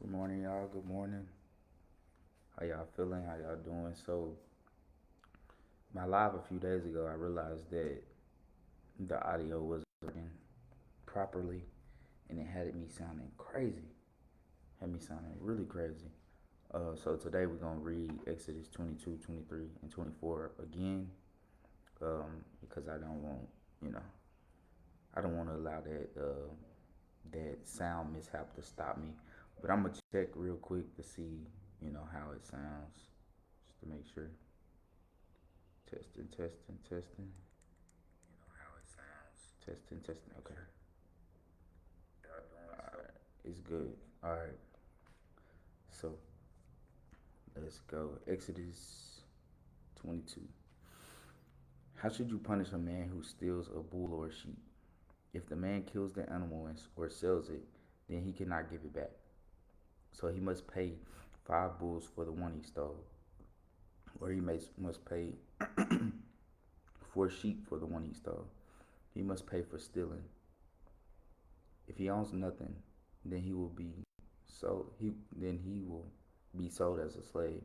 Good morning, y'all. Good morning. How y'all feeling? How y'all doing? So, my live a few days ago, I realized that the audio wasn't working properly, and it had me sounding crazy. Had me sounding really crazy. So today we're gonna read Exodus 22, 23, and 24 again, because I don't want, you know, I don't want to allow that sound mishap to stop me. But I'm gonna check real quick to see, how it sounds, just to make sure. Testing, testing, testing. How it sounds. Testing, testing. Okay. Alright. It's good. Alright. So let's go. Exodus 22. How should you punish a man who steals a bull or a sheep? If the man kills the animal or sells it, then he cannot give it back. So he must pay 5 bulls for the one he stole, or must pay 4 sheep for the one he stole. He must pay for stealing. If he owns nothing, then he will be sold as a slave.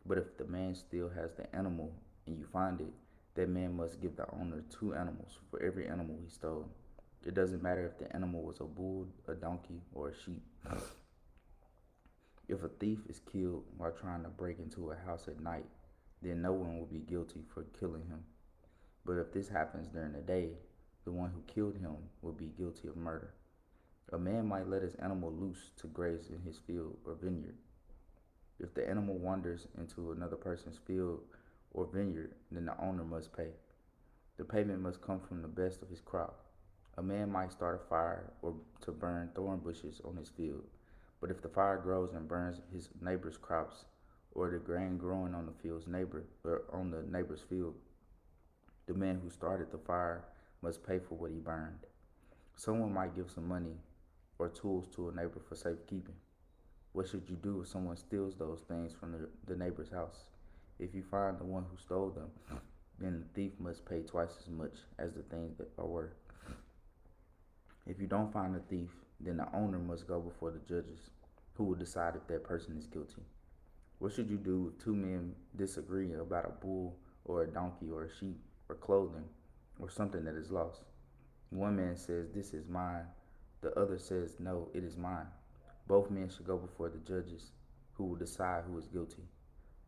But if the man still has the animal and you find it, that man must give the owner 2 animals for every animal he stole. It doesn't matter if the animal was a bull, a donkey, or a sheep. If a thief is killed while trying to break into a house at night, then no one will be guilty for killing him. But if this happens during the day, the one who killed him will be guilty of murder. A man might let his animal loose to graze in his field or vineyard. If the animal wanders into another person's field or vineyard, then the owner must pay. The payment must come from the best of his crop. A man might start a fire or to burn thorn bushes on his field, but if the fire grows and burns his neighbor's crops, or the grain growing on the field's neighbor or on the neighbor's field, the man who started the fire must pay for what he burned. Someone might give some money or tools to a neighbor for safekeeping. What should you do if someone steals those things from the neighbor's house? If you find the one who stole them, then the thief must pay twice as much as the things that are worth. If you don't find the thief, then the owner must go before the judges, who will decide if that person is guilty. What should you do if 2 men disagree about a bull or a donkey or a sheep or clothing or something that is lost? One man says, "This is mine." The other says, "No, it is mine." Both men should go before the judges, who will decide who is guilty.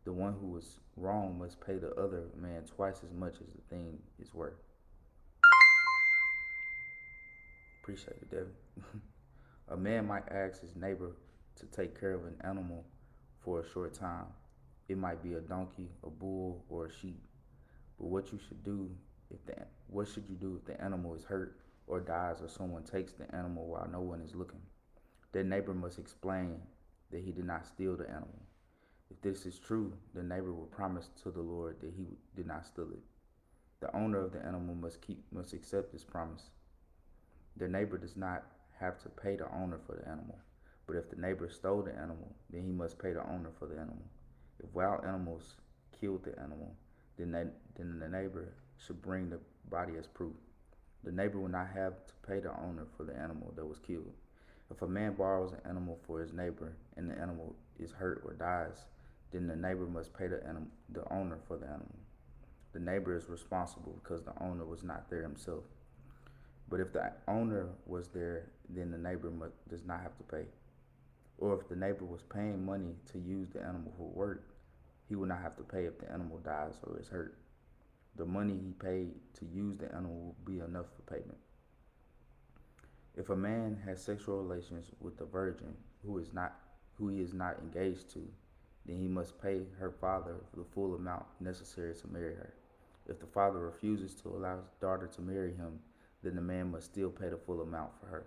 The one who was wrong must pay the other man twice as much as the thing is worth. Appreciate it, Devin. A man might ask his neighbor to take care of an animal for a short time. It might be a donkey, a bull, or a sheep. But what should you do if the animal is hurt or dies or someone takes the animal while no one is looking? The neighbor must explain that he did not steal the animal. If this is true, the neighbor will promise to the Lord that he did not steal it. The owner of the animal must accept this promise. The neighbor does not have to pay the owner for the animal, but if the neighbor stole the animal, then he must pay the owner for the animal. If wild animals killed the animal, then the neighbor should bring the body as proof. The neighbor will not have to pay the owner for the animal that was killed. If a man borrows an animal for his neighbor and the animal is hurt or dies, then the neighbor must pay the owner for the animal. The neighbor is responsible because the owner was not there himself. But if the owner was there, then the neighbor does not have to pay. Or if the neighbor was paying money to use the animal for work, he will not have to pay if the animal dies or is hurt. The money he paid to use the animal will be enough for payment. If a man has sexual relations with a virgin who he is not engaged to, then he must pay her father the full amount necessary to marry her. If the father refuses to allow his daughter to marry him, then the man must still pay the full amount for her.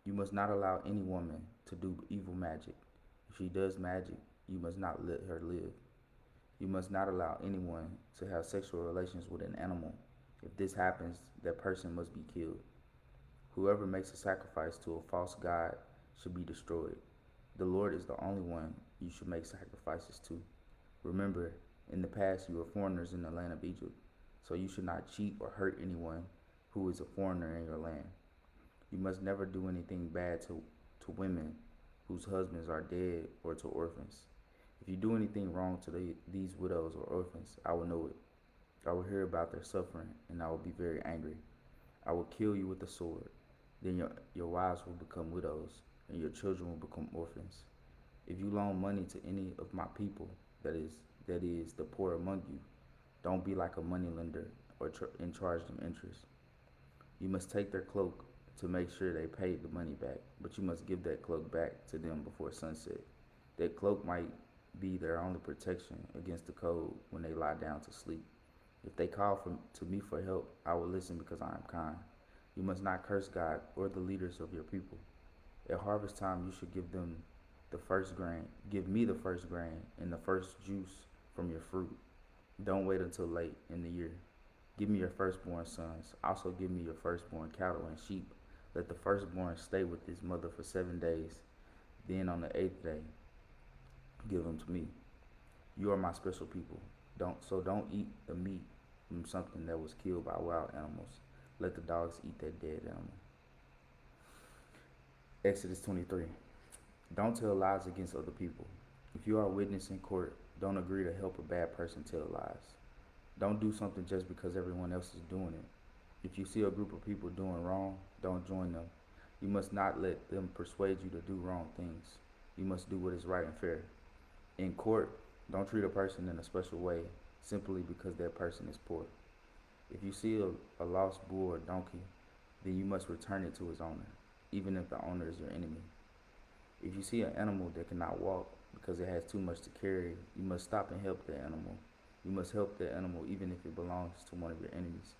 You must not allow any woman to do evil magic. If she does magic, you must not let her live. You must not allow anyone to have sexual relations with an animal. If this happens, that person must be killed. Whoever makes a sacrifice to a false god should be destroyed. The Lord is the only one you should make sacrifices to. Remember, in the past you were foreigners in the land of Egypt, so you should not cheat or hurt anyone who is a foreigner in your land. You must never do anything bad to women whose husbands are dead, or to orphans. If you do anything wrong to these widows or orphans, I will know it. I will hear about their suffering, and I will be very angry. I will kill you with the sword. Then your wives will become widows, and your children will become orphans. If you loan money to any of my people, that is the poor among you, don't be like a moneylender and charge them interest. You must take their cloak to make sure they paid the money back, but you must give that cloak back to them before sunset. That cloak might be their only protection against the cold when they lie down to sleep. If they call to me for help, I will listen because I am kind. You must not curse God or the leaders of your people. At harvest time, you should give them the first grain. Give me the first grain and the first juice from your fruit. Don't wait until late in the year. Give me your firstborn sons. Also give me your firstborn cattle and sheep. Let the firstborn stay with his mother for 7 days. Then on the eighth day, give them to me. You are my special people. Don't eat the meat from something that was killed by wild animals. Let the dogs eat that dead animal. Exodus 23. Don't tell lies against other people. If you are a witness in court, don't agree to help a bad person tell lies. Don't do something just because everyone else is doing it. If you see a group of people doing wrong, don't join them. You must not let them persuade you to do wrong things. You must do what is right and fair. In court, don't treat a person in a special way simply because that person is poor. If you see a lost bull or donkey, then you must return it to its owner, even if the owner is your enemy. If you see an animal that cannot walk because it has too much to carry, you must stop and help the animal. You must help the animal even if it belongs to one of your enemies.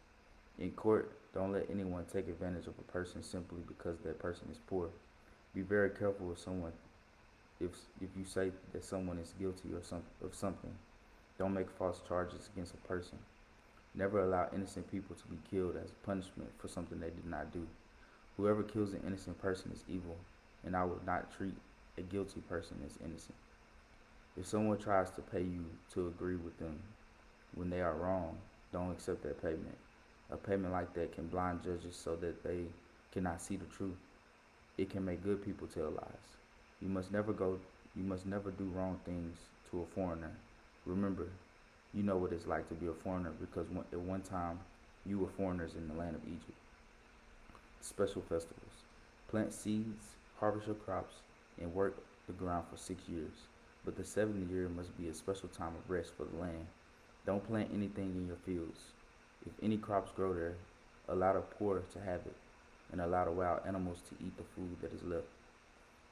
In court, don't let anyone take advantage of a person simply because that person is poor. Be very careful with someone if you say that someone is guilty of something. Don't make false charges against a person. Never allow innocent people to be killed as punishment for something they did not do. Whoever kills an innocent person is evil, and I will not treat a guilty person as innocent. If someone tries to pay you to agree with them when they are wrong, don't accept that payment. A payment like that can blind judges so that they cannot see the truth. It can make good people tell lies. You must never do wrong things to a foreigner. Remember, you know what it's like to be a foreigner because at one time you were foreigners in the land of Egypt. Special festivals. Plant seeds, harvest your crops, and work the ground for 6 years. But the seventh year must be a special time of rest for the land. Don't plant anything in your fields. If any crops grow there, allow the poor to have it, and allow the wild animals to eat the food that is left.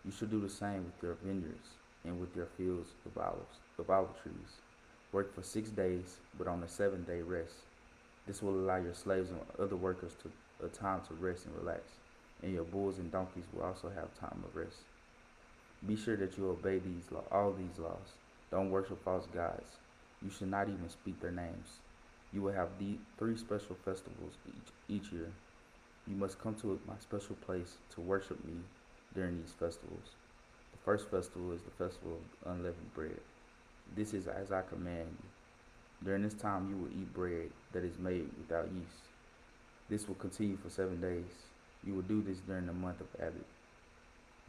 You should do the same with your vineyards and with your fields of olive trees. Work for 6 days, but on the seventh day rest. This will allow your slaves and other workers a time to rest and relax, and your bulls and donkeys will also have time of rest. Be sure that you obey all these laws. Don't worship false gods. You should not even speak their names. You will have the 3 special festivals each year. You must come to my special place to worship me during these festivals. The first festival is the festival of unleavened bread. This is as I command you. During this time you will eat bread that is made without yeast. This will continue for 7 days. You will do this during the month of Abib,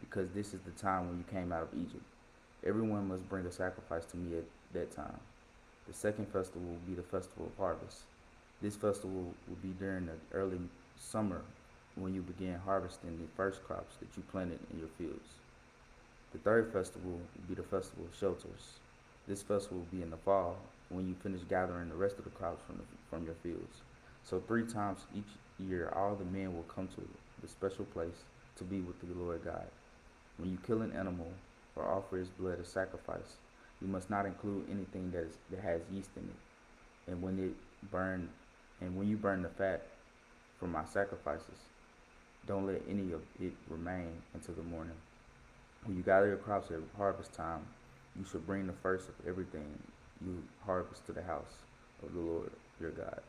because this is the time when you came out of Egypt. Everyone must bring a sacrifice to me at that time. The second festival will be the festival of harvest. This festival will be during the early summer when you begin harvesting the first crops that you planted in your fields. The third festival will be the festival of shelters. This festival will be in the fall when you finish gathering the rest of the crops from your fields. So 3 times each year all the men will come to the special place to be with the Lord God. When you kill an animal or offer its blood as sacrifice, you must not include anything that has yeast in it. And when you burn the fat from my sacrifices, don't let any of it remain until the morning. When you gather your crops at harvest time, you should bring the first of everything you harvest to the house of the Lord your God.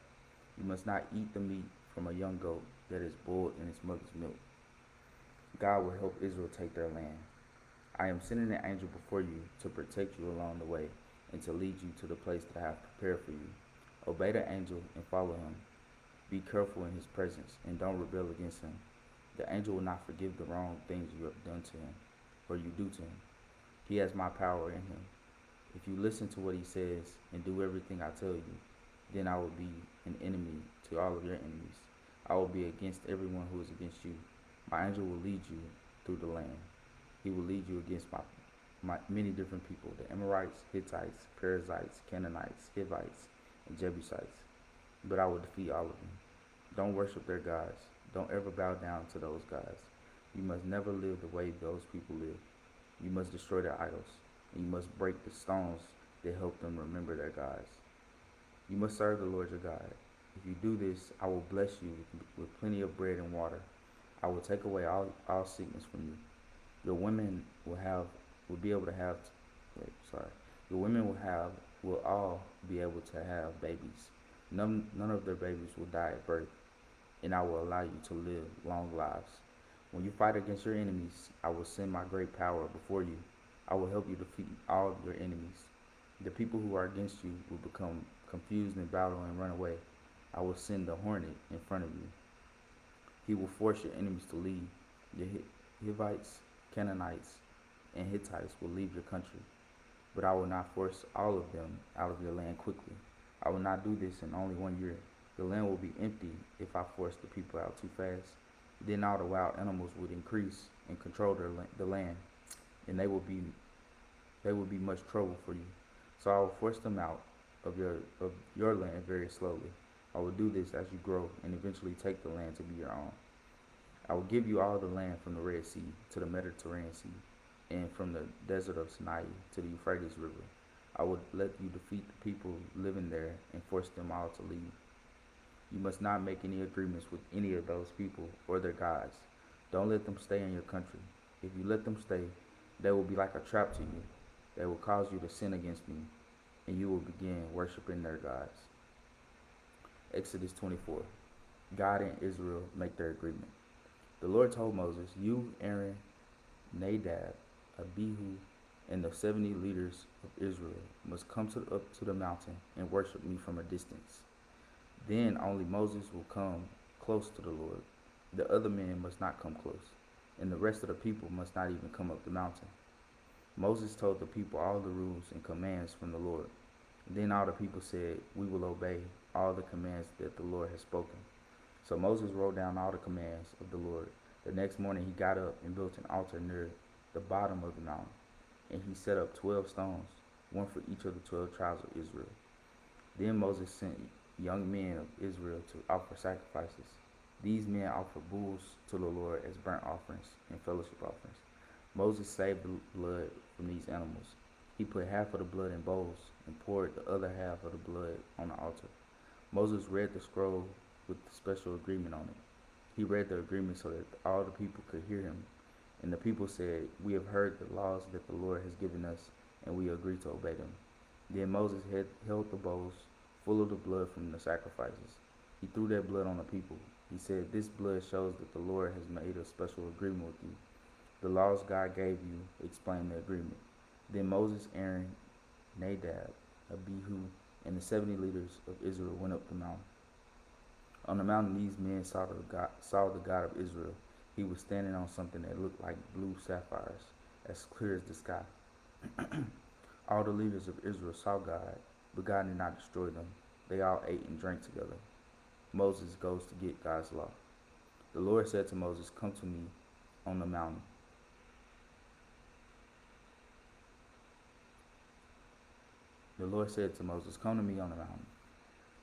You must not eat the meat from a young goat that is boiled in its mother's milk. God will help Israel take their land. I am sending an angel before you to protect you along the way and to lead you to the place that I have prepared for you. Obey the angel and follow him. Be careful in his presence and don't rebel against him. The angel will not forgive the wrong things you have done to him. or you do to him. He has my power in him. If you listen to what he says and do everything I tell you, then I will be an enemy to all of your enemies. I will be against everyone who is against you. My angel will lead you through the land. He will lead you against my many different people, the Amorites, Hittites, Perizzites, Canaanites, Hivites, and Jebusites. But I will defeat all of them. Don't worship their gods. Don't ever bow down to those gods. You must never live the way those people live. You must destroy their idols, and you must break the stones that help them remember their gods. You must serve the Lord your God. If you do this, I will bless you with plenty of bread and water. I will take away all sickness from you. Your women will be able to have wait, sorry. Your women will all be able to have babies. None of their babies will die at birth, and I will allow you to live long lives. When you fight against your enemies, I will send my great power before you. I will help you defeat all your enemies. The people who are against you will become confused in battle and run away. I will send the hornet in front of you. He will force your enemies to leave. The Hivites, Canaanites, and Hittites will leave your country, but I will not force all of them out of your land quickly. I will not do this in only 1 year. The land will be empty if I force the people out too fast. Then all the wild animals would increase and control the land, and they will be much trouble for you. So I will force them out of your land very slowly. I will do this as you grow and eventually take the land to be your own. I will give you all the land from the Red Sea to the Mediterranean Sea, and from the desert of Sinai to the Euphrates River. I will let you defeat the people living there and force them all to leave. You must not make any agreements with any of those people or their gods. Don't let them stay in your country. If you let them stay, they will be like a trap to you. They will cause you to sin against me, and you will begin worshiping their gods. Exodus 24. God and Israel make their agreement. The Lord told Moses, you, Aaron, Nadab, Abihu, and the 70 leaders of Israel must come up to the mountain and worship me from a distance. Then only Moses will come close to the Lord. The other men must not come close, and the rest of the people must not even come up the mountain. Moses told the people all the rules and commands from the Lord. Then all the people said, we will obey all the commands that the Lord has spoken. So Moses wrote down all the commands of the Lord. The next morning he got up and built an altar near the bottom of the mountain, and he set up 12 stones, one for each of the 12 tribes of Israel. Then Moses sent young men of Israel to offer sacrifices. These men offered bulls to the Lord as burnt offerings and fellowship offerings. Moses saved the blood from these animals. He put half of the blood in bowls and poured the other half of the blood on the altar. Moses read the scroll with the special agreement on it. He read the agreement so that all the people could hear him. And the people said, we have heard the laws that the Lord has given us, and we agree to obey them. Then Moses held the bowls full of the blood from the sacrifices. He threw that blood on the people. He said, this blood shows that the Lord has made a special agreement with you. The laws God gave you explain the agreement. Then Moses, Aaron, Nadab, Abihu, and the 70 leaders of Israel went up the mountain. On the mountain, these men saw the God of Israel. He was standing on something that looked like blue sapphires, as clear as the sky. All the leaders of Israel saw God, but God did not destroy them. They all ate and drank together. Moses goes to get God's law. The Lord said to Moses, come to me on the mountain. The Lord said to Moses, come to me on the mountain.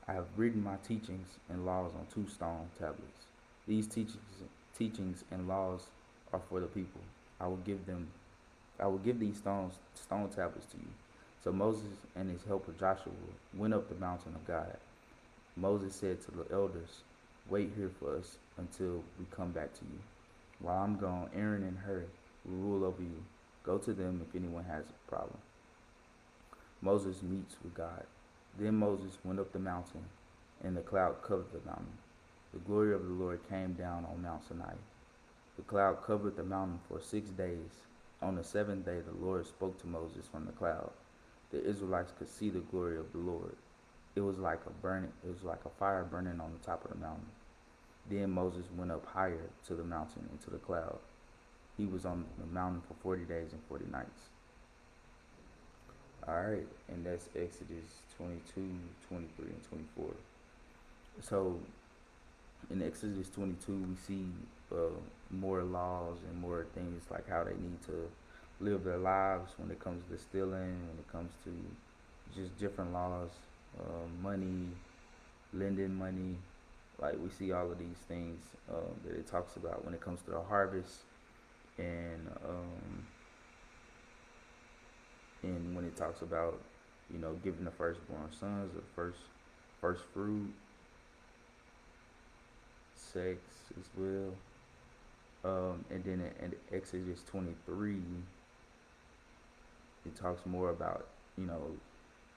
I have written my teachings and laws on 2 stone tablets. These teachings and laws are for the people. I will give these stone tablets to you. So Moses and his helper Joshua went up the mountain of God. Moses said to the elders, wait here for us until we come back to you. While I'm gone, Aaron and Hur will rule over you. Go to them if anyone has a problem. Moses meets with God. Then Moses went up the mountain, and the cloud covered the mountain. The glory of the Lord came down on Mount Sinai. The cloud covered the mountain for 6 days. On the 7th day the Lord spoke to Moses from the cloud. The Israelites could see the glory of the Lord. It was like a fire burning on the top of the mountain. Then Moses went up higher to the mountain into the cloud. He was on the mountain for 40 days and 40 nights. All right, and that's Exodus 22, 23, and 24. So in Exodus 22, we see more laws and more things like how they need to live their lives when it comes to stealing, when it comes to just different laws, money, lending money. Like we see all of these things that it talks about when it comes to the harvest, and when it talks about giving the firstborn sons the first fruit, sex as well. And then in Exodus 23, it talks more about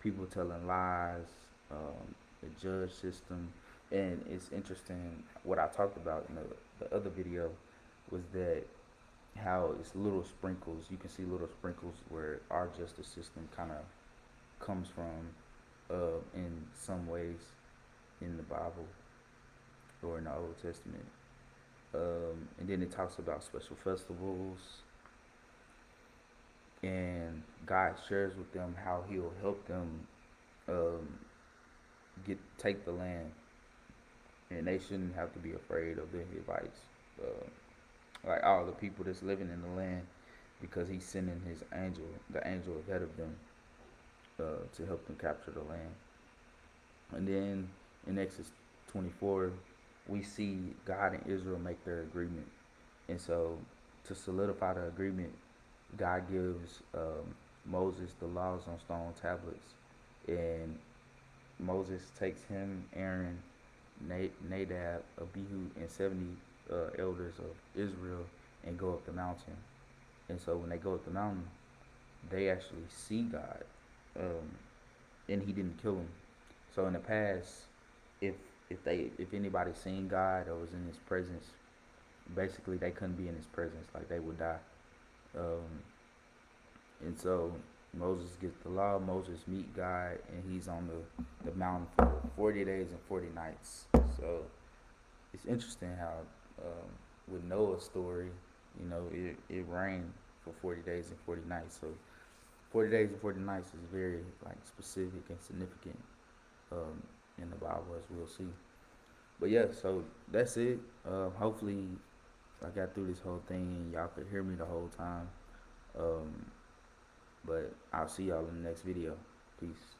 people telling lies, the judge system, and it's interesting. What I talked about in the other video was that how it's little sprinkles. You can see little sprinkles where our justice system kind of comes from in some ways in the Bible or in the Old Testament. And then it talks about special festivals, and God shares with them how He'll help them um, take the land, and they shouldn't have to be afraid of the Hivites, like all the people that's living in the land, because He's sending His angel, the angel ahead of them, to help them capture the land. And then in Exodus 24, we see God and Israel make their agreement, and so to solidify the agreement, God gives Moses the laws on stone tablets, and Moses takes him, Aaron, Nadab, Abihu, and 70 elders of Israel and go up the mountain. And so when they go up the mountain, they actually see God, and He didn't kill them. So in the past, if if anybody seen God or was in His presence, basically they couldn't be in His presence, like they would die. Um, and so Moses gets the law. Moses meet God, and he's on the mountain for 40 days and 40 nights. So it's interesting how with Noah's story, it rained for 40 days and 40 nights. So 40 days and 40 nights is very like specific and significant um, in the Bible, as we'll see. But yeah, so that's it. Hopefully, I got through this whole thing and y'all could hear me the whole time. Um, but I'll see y'all in the next video. Peace.